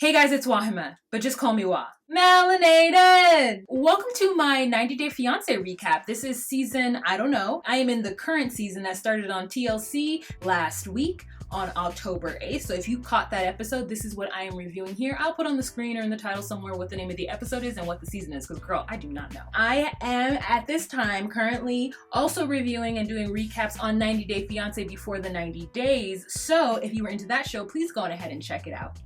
Hey guys, it's Wahima, but just call me Wah. Melanated! Welcome to my 90-day fiance recap. This is season, I don't know. I am in the current season that started on TLC last week on October 8th. So if you caught that episode, this is what I am reviewing here. I'll put on the screen or in the title somewhere what the name of the episode is and what the season is, because girl, I do not know. I am at this time currently also reviewing and doing recaps on 90 Day Fiancé before the 90 days. So if you were into that show, please go on ahead and check it out.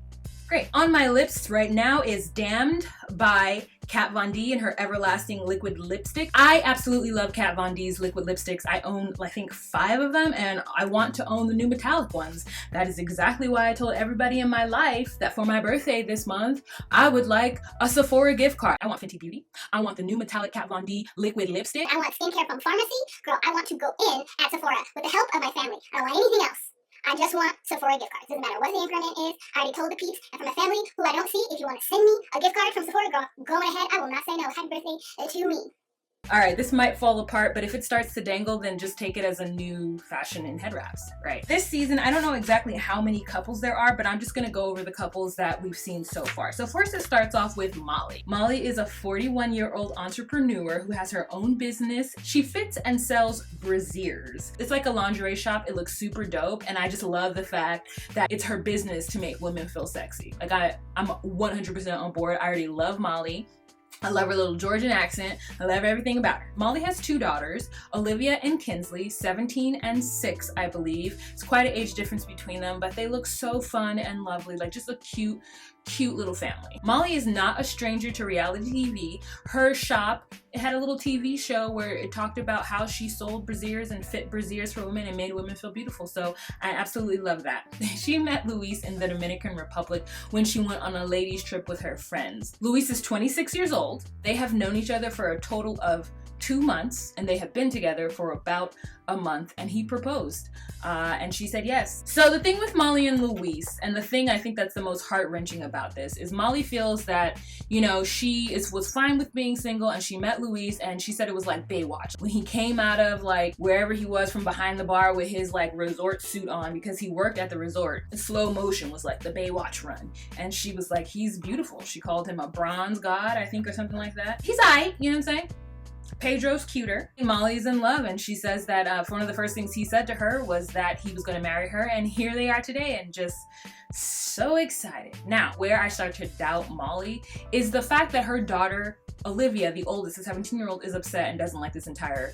Great. On my lips right now is Damned by Kat Von D and her Everlasting Liquid Lipstick. I absolutely love Kat Von D's liquid lipsticks. I own, I think, 5 of them, and I want to own the new metallic ones. That is exactly why I told everybody in my life that for my birthday this month, I would like a Sephora gift card. I want Fenty Beauty. I want the new metallic Kat Von D liquid lipstick. I want skincare from pharmacy. Girl, I want to go in at Sephora with the help of my family. I don't want anything else. I just want Sephora gift cards. Doesn't matter what the increment is. I already told the peeps. And for my family, who I don't see, if you want to send me a gift card from Sephora, girl, go on ahead. I will not say no. Happy birthday to me. All right, this might fall apart, but if it starts to dangle, then just take it as a new fashion in head wraps, right? This season, I don't know exactly how many couples there are, but I'm just gonna go over the couples that we've seen so far. So first it starts off with Molly. Molly is a 41-year-old entrepreneur who has her own business. She fits and sells brassieres. It's like a lingerie shop. It looks super dope, and I just love the fact that it's her business to make women feel sexy. Like I'm 100% on board. I already love Molly. I love her little Georgian accent. I love everything about her. Molly has 2 daughters, Olivia and Kinsley, 17 and 6, I believe. It's quite an age difference between them, but they look so fun and lovely, like just a cute little family. Molly is not a stranger to reality TV. Her shop, it had a little TV show where it talked about how she sold brassieres and fit brassieres for women and made women feel beautiful. So I absolutely love that. She met Luis in the Dominican Republic when she went on a ladies trip with her friends. Luis is 26 years old. They have known each other for a total of 2 months, and they have been together for about a month, and he proposed and she said yes. So the thing with Molly and Luis, and the thing I think that's the most heart-wrenching about this, is Molly feels that, you know, she was fine with being single, and she met Luis and she said it was like Baywatch when he came out of like wherever he was from behind the bar with his like resort suit on, because he worked at the resort. The slow motion was like the Baywatch run, and she was like, he's beautiful. She called him a bronze god, I think, or something like that. He's aight, you know what I'm saying? Pedro's cuter. Molly's in love, and she says that one of the first things he said to her was that he was going to marry her, and here they are today, and just so excited. Now, where I start to doubt Molly is the fact that her daughter, Olivia, the oldest, the 17-year-old, is upset and doesn't like this entire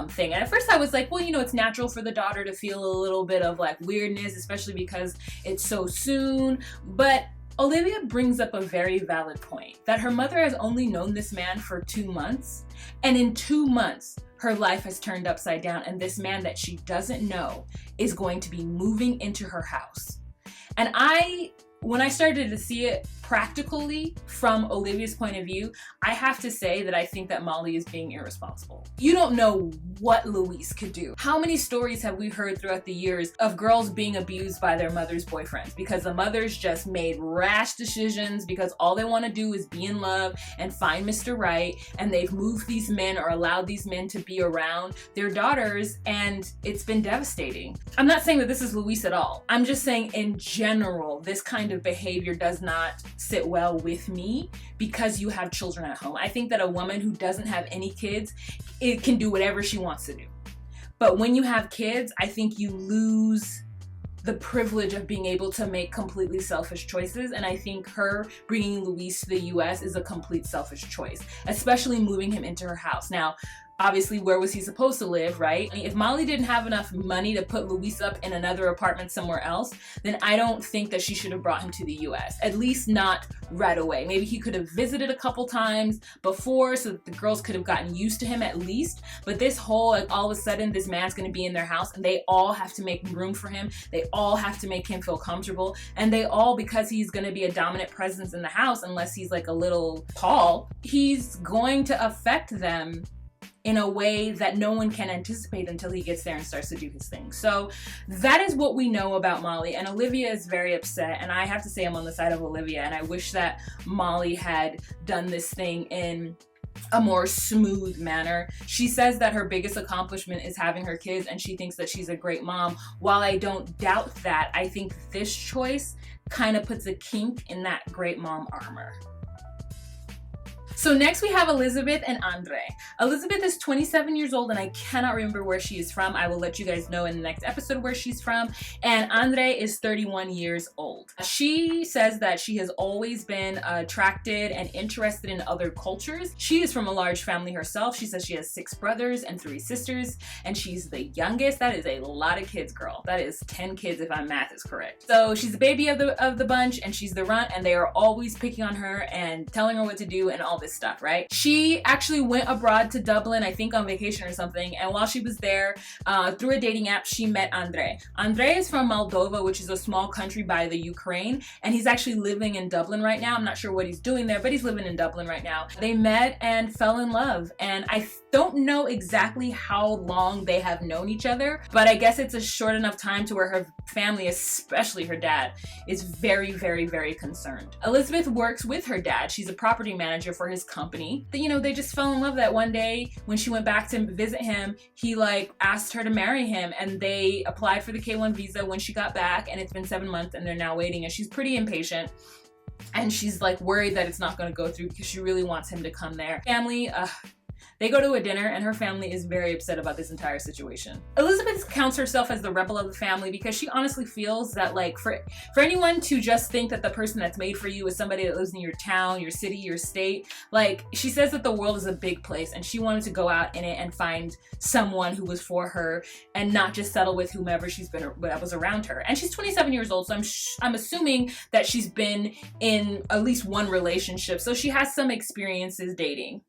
thing. And at first I was like, well, you know, it's natural for the daughter to feel a little bit of like weirdness, especially because it's so soon, but Olivia brings up a very valid point, that her mother has only known this man for 2 months, and in 2 months, her life has turned upside down, and this man that she doesn't know is going to be moving into her house. And when I started to see it practically from Olivia's point of view, I have to say that I think that Molly is being irresponsible. You don't know what Luis could do. How many stories have we heard throughout the years of girls being abused by their mother's boyfriends because the mothers just made rash decisions because all they want to do is be in love and find Mr. Right, and they've moved these men or allowed these men to be around their daughters, and it's been devastating. I'm not saying that this is Luis at all. I'm just saying in general, this kind of behavior does not sit well with me because you have children at home. I think that a woman who doesn't have any kids, it can do whatever she wants to do. But when you have kids, I think you lose the privilege of being able to make completely selfish choices. And I think her bringing Luis to the US is a complete selfish choice, especially moving him into her house. Now, obviously, where was he supposed to live, right? I mean, if Molly didn't have enough money to put Luis up in another apartment somewhere else, then I don't think that she should have brought him to the US, at least not right away. Maybe he could have visited a couple times before so that the girls could have gotten used to him at least. But this whole, like, all of a sudden, this man's gonna be in their house and they all have to make room for him. They all have to make him feel comfortable. And they all, because he's gonna be a dominant presence in the house, unless he's like a little tall, he's going to affect them in a way that no one can anticipate until he gets there and starts to do his thing. So that is what we know about Molly, and Olivia is very upset, and I have to say I'm on the side of Olivia, and I wish that Molly had done this thing in a more smooth manner. She says that her biggest accomplishment is having her kids, and she thinks that she's a great mom. While I don't doubt that, I think this choice kind of puts a kink in that great mom armor. So next we have Elizabeth and Andrei. Elizabeth is 27 years old and I cannot remember where she is from. I will let you guys know in the next episode where she's from. And Andrei is 31 years old. She says that she has always been attracted and interested in other cultures. She is from a large family herself. She says she has 6 brothers and 3 sisters and she's the youngest. That is a lot of kids, girl. That is 10 kids if my math is correct. So she's the baby of the bunch and she's the runt, and they are always picking on her and telling her what to do and all this stuff, right? She actually went abroad to Dublin, I think on vacation or something, and while she was there, through a dating app, she met Andrei. Andrei is from Moldova, which is a small country by the Ukraine, and he's actually living in Dublin right now. I'm not sure what he's doing there, but he's living in Dublin right now. They met and fell in love, and I don't know exactly how long they have known each other, but I guess it's a short enough time to where her family, especially her dad, is very, very, very concerned. Elizabeth works with her dad. She's a property manager for his company. But, you know, they just fell in love that one day when she went back to visit him. He like asked her to marry him, and they applied for the K1 visa when she got back, and it's been 7 months and they're now waiting, and she's pretty impatient. And she's like worried that it's not going to go through because she really wants him to come there. Family, they go to a dinner and her family is very upset about this entire situation. Elizabeth counts herself as the rebel of the family because she honestly feels that like for anyone to just think that the person that's made for you is somebody that lives in your town, your city, your state, like she says that the world is a big place and she wanted to go out in it and find someone who was for her and not just settle with whomever that was around her. And she's 27 years old, so I'm assuming that she's been in at least one relationship, so she has some experiences dating.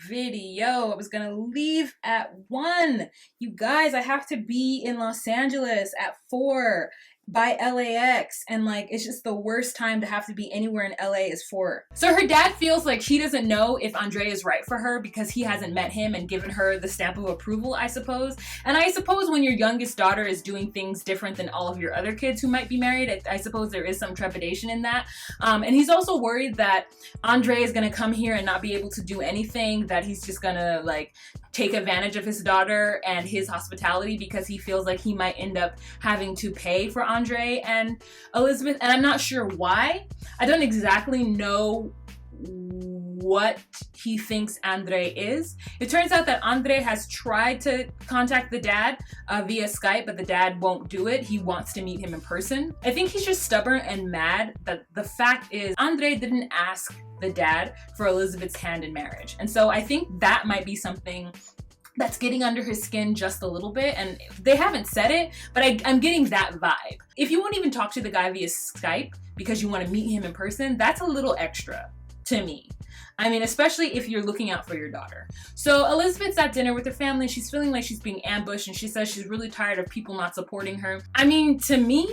Video. I was gonna leave at 1. You guys, I have to be in Los Angeles at 4 by LAX, and like it's just the worst time to have to be anywhere in LA is 4. So her dad feels like he doesn't know if Andrei is right for her because he hasn't met him and given her the stamp of approval, I suppose. And I suppose when your youngest daughter is doing things different than all of your other kids who might be married, I suppose there is some trepidation in that. And he's also worried that Andrei is gonna come here and not be able to do anything, that he's just gonna like take advantage of his daughter and his hospitality because he feels like he might end up having to pay for Andrei and Elizabeth, and I'm not sure why. I don't exactly know what he thinks Andrei is. It turns out that Andrei has tried to contact the dad via Skype, but the dad won't do it. He wants to meet him in person. I think he's just stubborn and mad, but the fact is Andrei didn't ask the dad for Elizabeth's hand in marriage. And so I think that might be something that's getting under his skin just a little bit, and they haven't said it, but I'm getting that vibe. If you won't even talk to the guy via Skype because you want to meet him in person, that's a little extra to me. I mean, especially if you're looking out for your daughter. So Elizabeth's at dinner with her family. She's feeling like she's being ambushed, and she says she's really tired of people not supporting her. I mean, to me,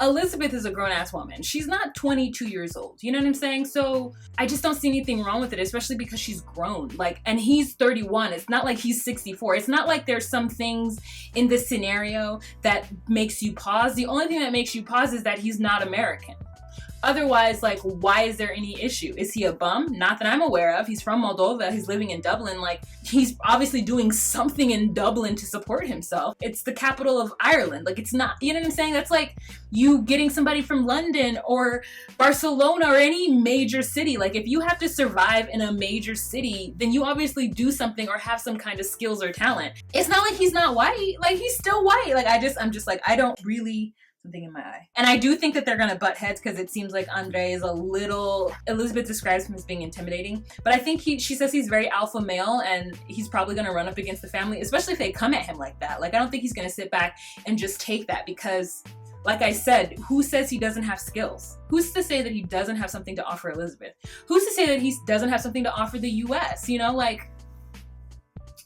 Elizabeth is a grown-ass woman. She's not 22 years old. You know what I'm saying? So I just don't see anything wrong with it, especially because she's grown. Like, and he's 31. It's not like he's 64. It's not like there's some things in this scenario that makes you pause. The only thing that makes you pause is that he's not American. Otherwise, like, why is there any issue? Is he a bum? Not that I'm aware of. He's from Moldova. He's living in Dublin. Like, he's obviously doing something in Dublin to support himself. It's the capital of Ireland. Like, it's not, you know what I'm saying? That's like you getting somebody from London or Barcelona or any major city. Like, if you have to survive in a major city, then you obviously do something or have some kind of skills or talent. It's not like he's not white. Like, he's still white. Like, I'm just like, I don't really... something in my eye. And I do think that they're gonna butt heads because it seems like Andrei is a little... Elizabeth describes him as being intimidating, but I think she says he's very alpha male and he's probably gonna run up against the family, especially if they come at him like that. Like, I don't think he's gonna sit back and just take that because, like I said, who says he doesn't have skills? Who's to say that he doesn't have something to offer Elizabeth? Who's to say that he doesn't have something to offer the US? You know, like...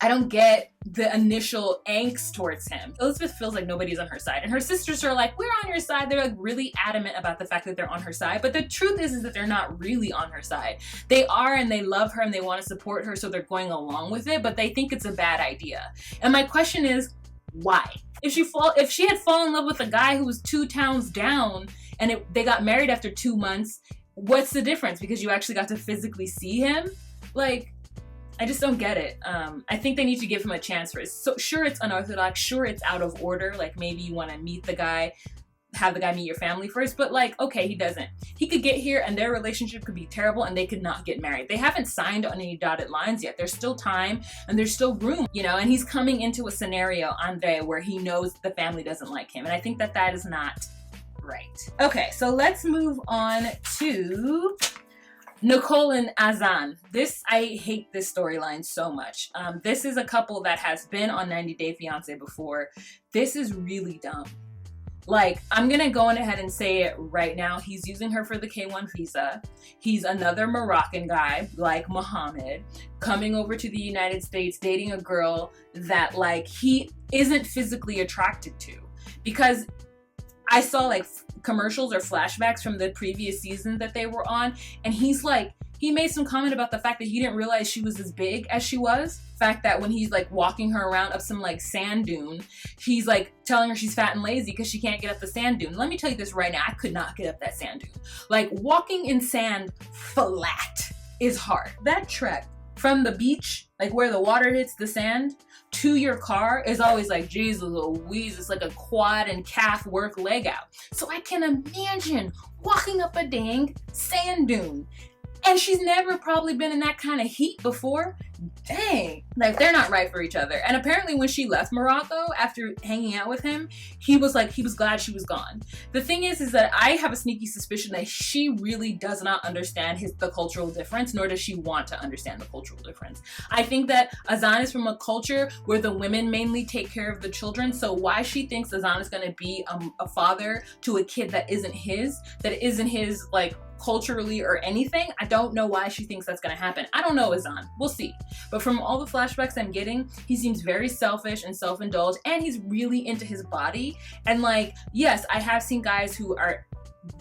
I don't get the initial angst towards him. Elizabeth feels like nobody's on her side, and her sisters are like, we're on your side. They're like really adamant about the fact that they're on her side, but the truth is that they're not really on her side. They are, and they love her and they want to support her, so they're going along with it, but they think it's a bad idea. And my question is, why? If she had fallen in love with a guy who was 2 towns down and they got married after 2 months, what's the difference? Because you actually got to physically see him? Like, I just don't get it. I think they need to give him a chance for it. So sure, it's unorthodox. Sure, it's out of order. Like, maybe you want to meet the guy have the guy meet your family first, but like, okay, he doesn't. He could get here and their relationship could be terrible and they could not get married. They haven't signed on any dotted lines yet. There's still time and there's still room, you know, and he's coming into a scenario, Andrei, where he knows the family doesn't like him. And I think that that is not right. Okay, so let's move on to Nicole and Azan. I hate this storyline so much. This is a couple that has been on 90 Day Fiancé before. This is really dumb. Like, I'm gonna go on ahead and say it right now. He's using her for the K1 visa. He's another Moroccan guy, like Mohammed, coming over to the United States, dating a girl that, like, he isn't physically attracted to. Because I saw, like, commercials or flashbacks from the previous season that they were on, and he's like, he made some comment about the fact that he didn't realize she was as big as she was. Fact that when he's like walking her around up some like sand dune, he's like telling her she's fat and lazy because she can't get up the sand dune. Let me tell you this right now, I could not get up that sand dune. Like, walking in sand flat is hard. That trek from the beach, like where the water hits the sand, to your car is always like, Jesus Louise, it's like a quad and calf work leg out. So I can imagine walking up a dang sand dune. And she's never probably been in that kind of heat before. Dang. Like, they're not right for each other. And apparently when she left Morocco after hanging out with him, he was glad she was gone. The thing is that I have a sneaky suspicion that she really does not understand the cultural difference, nor does she want to understand the cultural difference. I think that Azan is from a culture where the women mainly take care of the children. So why she thinks Azan is going to be a father to a kid that isn't his, like, culturally or anything, I don't know why she thinks that's gonna happen. I don't know Azan. We'll see. But from all the flashbacks I'm getting, he seems very selfish and self-indulged, and he's really into his body. And like, yes, I have seen guys who are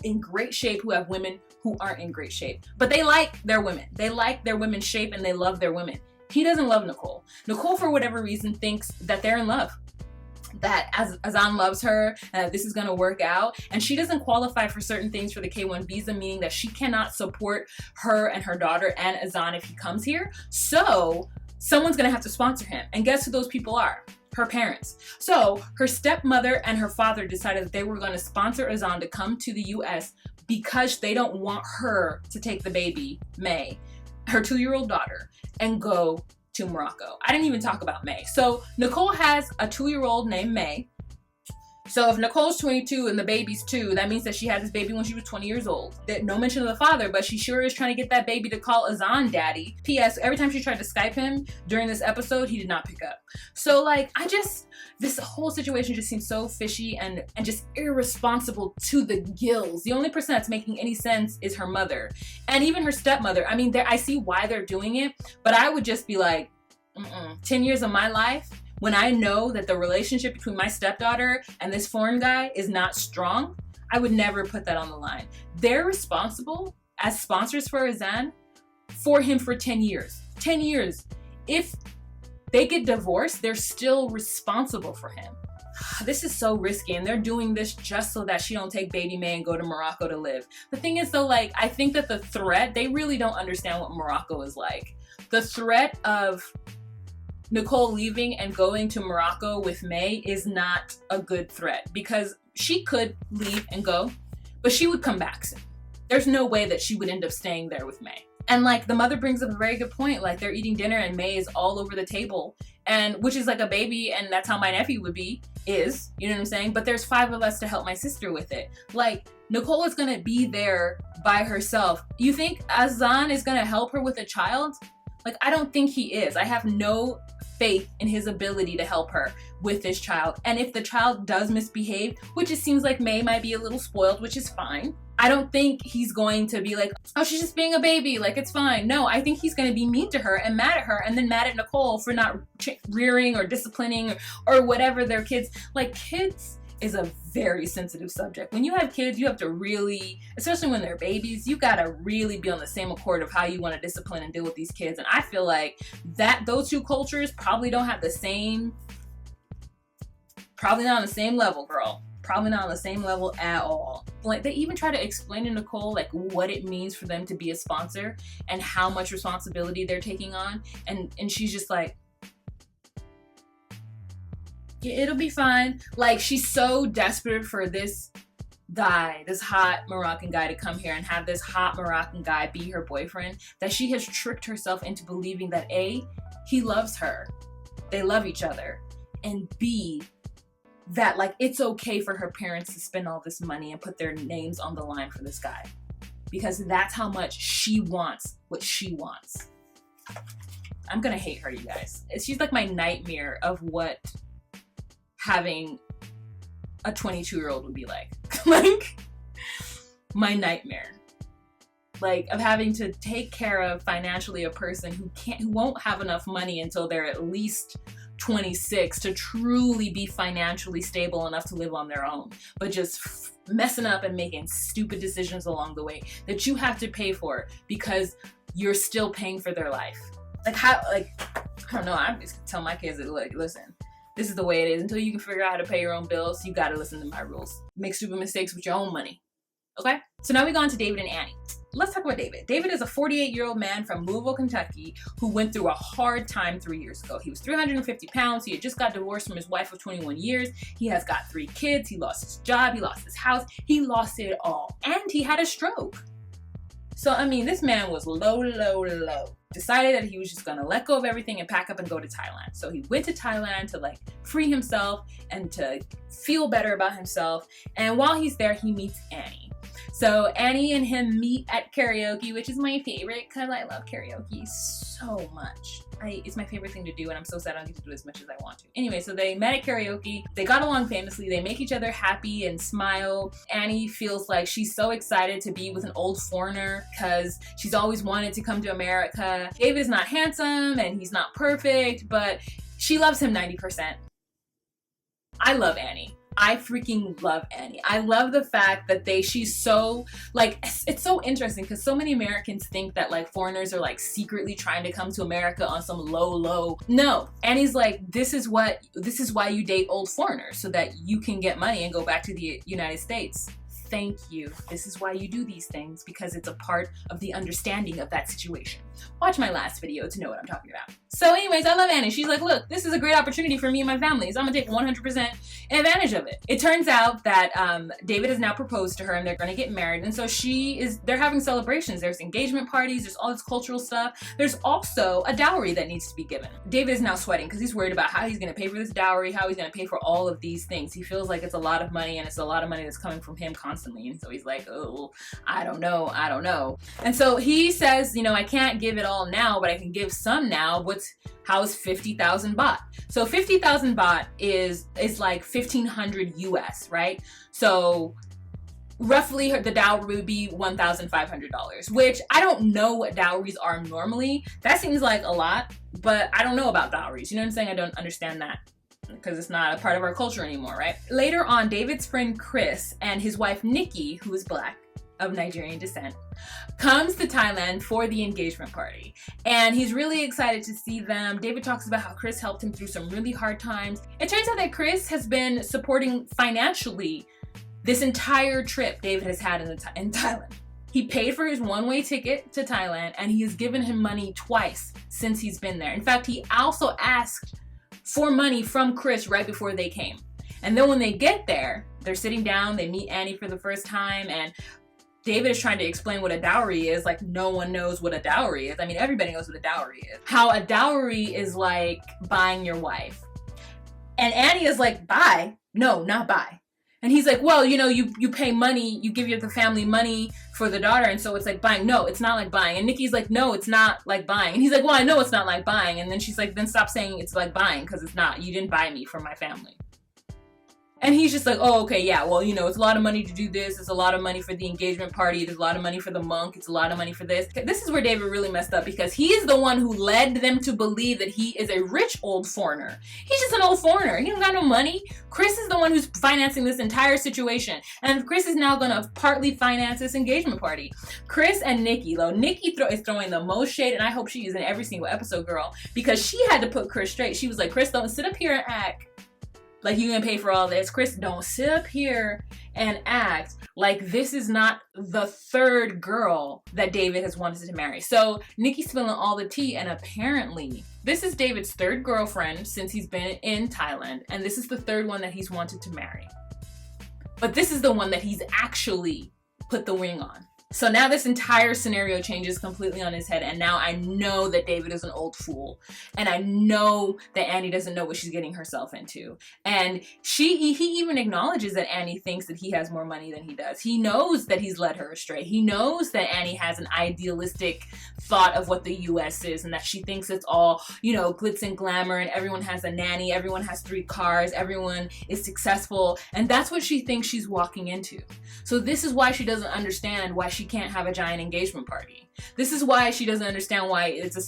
in great shape who have women who aren't in great shape. But they like their women. They like their women's shape and they love their women. He doesn't love Nicole. Nicole, for whatever reason, thinks that they're in love. That Azan loves her and that this is going to work out, and she doesn't qualify for certain things for the K1 visa, meaning that she cannot support her and her daughter and Azan if he comes here. So someone's going to have to sponsor him, and guess who those people are? Her parents. So her stepmother and her father decided that they were going to sponsor Azan to come to the US because they don't want her to take the baby, May, her 2-year-old daughter, and go to Morocco. I didn't even talk about May. So Nicole has a 2-year-old named May. So if Nicole's 22 and the baby's 2, that means that she had this baby when she was 20 years old. No mention of the father, but she sure is trying to get that baby to call Azan daddy. P.S. Every time she tried to Skype him during this episode, he did not pick up. So like, this whole situation just seems so fishy and just irresponsible to the gills. The only person that's making any sense is her mother. And even her stepmother. I mean, I see why they're doing it, but I would just be like, 10 years of my life, when I know that the relationship between my stepdaughter and this foreign guy is not strong, I would never put that on the line. They're responsible as sponsors for Azan for him for 10 years. 10 years. If they get divorced, they're still responsible for him. This is so risky, and they're doing this just so that she don't take baby May and go to Morocco to live. The thing is though, like, I think that the threat, they really don't understand what Morocco is like. The threat of Nicole leaving and going to Morocco with May is not a good threat, because she could leave and go, but she would come back soon. There's no way that she would end up staying there with May. And like, the mother brings up a very good point. Like, they're eating dinner and May is all over the table, and which is like a baby, and that's how my nephew would be, you know what I'm saying? But there's 5 of us to help my sister with it. Like, Nicole is gonna be there by herself. You think Azan is gonna help her with a child? Like, I don't think he is. I have no faith in his ability to help her with this child. And if the child does misbehave, which it seems like May might be a little spoiled, which is fine, I don't think he's going to be like, oh, she's just being a baby, like, it's fine. No, I think he's going to be mean to her and mad at her, and then mad at Nicole for not rearing or disciplining or whatever their kids. Like, kids is a very sensitive subject. When you have kids, you have to really, especially when they're babies, you gotta really be on the same accord of how you want to discipline and deal with these kids. And I feel like that those two cultures probably don't have the same, probably not on the same level, girl. Probably not on the same level at all. Like, they even try to explain to Nicole like what it means for them to be a sponsor and how much responsibility they're taking on. And she's just like, yeah, it'll be fine. Like, she's so desperate for this guy, this hot Moroccan guy, to come here and have this hot Moroccan guy be her boyfriend, that she has tricked herself into believing that A, he loves her, they love each other, and B, that like it's okay for her parents to spend all this money and put their names on the line for this guy, because that's how much she wants what she wants. I'm gonna hate her, you guys. She's like my nightmare of what having a 22-year-old would be like. Like, my nightmare. Like, of having to take care of financially a person who won't have enough money until they're at least 26 to truly be financially stable enough to live on their own, but just messing up and making stupid decisions along the way that you have to pay for because you're still paying for their life. Like, how, like, I don't know, I'm just gonna tell my kids that, look, listen, this is the way it is. Until you can figure out how to pay your own bills, you gotta listen to my rules. Make stupid mistakes with your own money. Okay? So now we go on to David and Annie. Let's talk about David. David is a 48-year-old man from Louisville, Kentucky, who went through a hard time 3 years ago. He was 350 pounds. He had just got divorced from his wife of 21 years. He has got 3 kids. He lost his job. He lost his house. He lost it all. And he had a stroke. So, I mean, this man was low. Decided that he was just gonna let go of everything and pack up and go to Thailand. So he went to Thailand to like free himself and to feel better about himself. And while he's there, he meets Annie. So Annie and him meet at karaoke, which is my favorite because I love karaoke so much. It's my favorite thing to do, and I'm so sad I don't get to do as much as I want to. Anyway, so they met at karaoke. They got along famously. They make each other happy and smile. Annie feels like she's so excited to be with an old foreigner because she's always wanted to come to America. David is not handsome and he's not perfect, but she loves him 90%. I love Annie. I freaking love Annie. I love the fact that she's so, like, it's so interesting because so many Americans think that like foreigners are like secretly trying to come to America on some low. No, Annie's like, this is why you date old foreigners, so that you can get money and go back to the United States. Thank you. This is why you do these things, because it's a part of the understanding of that situation. Watch my last video to know what I'm talking about. So anyways, I love Annie. She's like, look, this is a great opportunity for me and my family, so I'm gonna take 100% advantage of it. It turns out that David has now proposed to her and they're gonna get married. And so they're having celebrations. There's engagement parties, there's all this cultural stuff. There's also a dowry that needs to be given. David is now sweating because he's worried about how he's gonna pay for this dowry, how he's gonna pay for all of these things. He feels like it's a lot of money, and it's a lot of money that's coming from him constantly. And so he's like, oh, I don't know. And so he says, you know, I can't give it all now, but I can give some now. How's 50,000 baht? So 50,000 baht is like 1,500 US, right? So roughly the dowry would be $1,500, which I don't know what dowries are normally. That seems like a lot, but I don't know about dowries. You know what I'm saying? I don't understand that, because it's not a part of our culture anymore, right? Later on, David's friend Chris and his wife Nikki, who is black, of Nigerian descent, comes to Thailand for the engagement party. And he's really excited to see them. David talks about how Chris helped him through some really hard times. It turns out that Chris has been supporting financially this entire trip David has had in Thailand. He paid for his one-way ticket to Thailand, and he has given him money twice since he's been there. In fact, he also asked for money from Chris right before they came. And then when they get there, they're sitting down, they meet Annie for the first time, and David is trying to explain what a dowry is. Like, no one knows what a dowry is. I mean, everybody knows what a dowry is. How a dowry is like buying your wife. And Annie is like, buy? No, not buy. And he's like, well, you know, you pay money, you give the family money for the daughter, and so it's like buying. No, it's not like buying. And Nikki's like, no, it's not like buying. And he's like, well, I know it's not like buying. And then she's like, then stop saying it's like buying, because it's not. You didn't buy me from my family. And he's just like, oh, okay, yeah, well, you know, it's a lot of money to do this. It's a lot of money for the engagement party. There's a lot of money for the monk. It's a lot of money for this. This is where David really messed up, because he is the one who led them to believe that he is a rich old foreigner. He's just an old foreigner. He don't got no money. Chris is the one who's financing this entire situation. And Chris is now going to partly finance this engagement party. Chris and Nikki, though, Nikki is throwing the most shade, and I hope she is in every single episode, girl, because she had to put Chris straight. She was like, Chris, don't sit up here and act like you're gonna pay for all this. Chris, don't sit up here and act like this is not the third girl that David has wanted to marry. So Nikki's spilling all the tea, and apparently this is David's third girlfriend since he's been in Thailand, and this is the third one that he's wanted to marry. But this is the one that he's actually put the ring on. So now this entire scenario changes completely on his head, and now I know that David is an old fool, and I know that Annie doesn't know what she's getting herself into. And he even acknowledges that Annie thinks that he has more money than he does. He knows that he's led her astray. He knows that Annie has an idealistic thought of what the US is, and that she thinks it's all, you know, glitz and glamour, and everyone has a nanny, everyone has 3 cars, everyone is successful, and that's what she thinks she's walking into. So this is why she doesn't understand why she can't have a giant engagement party. This is why she doesn't understand why it's a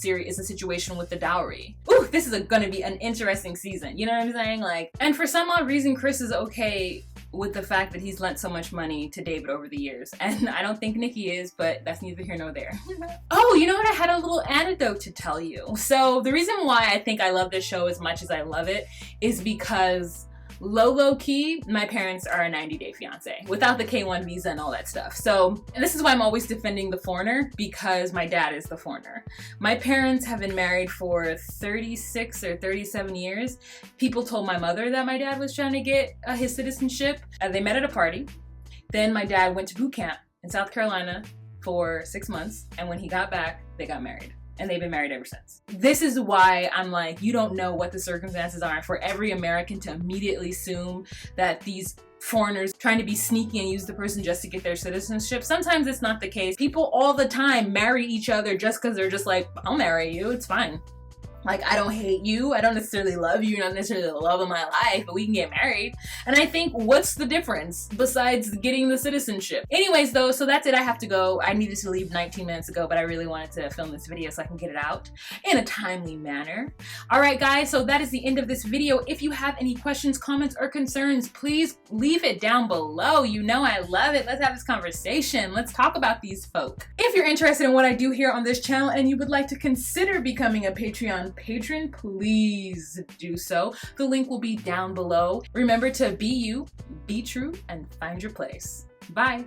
situation with the dowry. Ooh, this is gonna be an interesting season. You know what I'm saying? Like, and for some odd reason, Chris is okay with the fact that he's lent so much money to David over the years. And I don't think Nikki is, but that's neither here nor there. Oh, you know what? I had a little anecdote to tell you. So the reason why I think I love this show as much as I love it is because low key, my parents are a 90-day fiancé without the K1 visa and all that stuff. So, and this is why I'm always defending the foreigner, because my dad is the foreigner. My parents have been married for 36 or 37 years. People told my mother that my dad was trying to get his citizenship. They met at a party. Then my dad went to boot camp in South Carolina for 6 months, and when he got back, they got married. And they've been married ever since. This is why I'm like, you don't know what the circumstances are. For every American to immediately assume that these foreigners trying to be sneaky and use the person just to get their citizenship. Sometimes it's not the case. People all the time marry each other just because they're just like, I'll marry you, it's fine. Like, I don't hate you, I don't necessarily love you, not necessarily the love of my life, but we can get married. And I think, what's the difference besides getting the citizenship? Anyways though, so that's it, I have to go. I needed to leave 19 minutes ago, but I really wanted to film this video so I can get it out in a timely manner. Alright guys, so that is the end of this video. If you have any questions, comments, or concerns, please leave it down below. You know I love it. Let's have this conversation. Let's talk about these folk. If you're interested in what I do here on this channel and you would like to consider becoming a Patreon patron, please do so. The link will be down below. Remember to be you, be true, and find your place. Bye.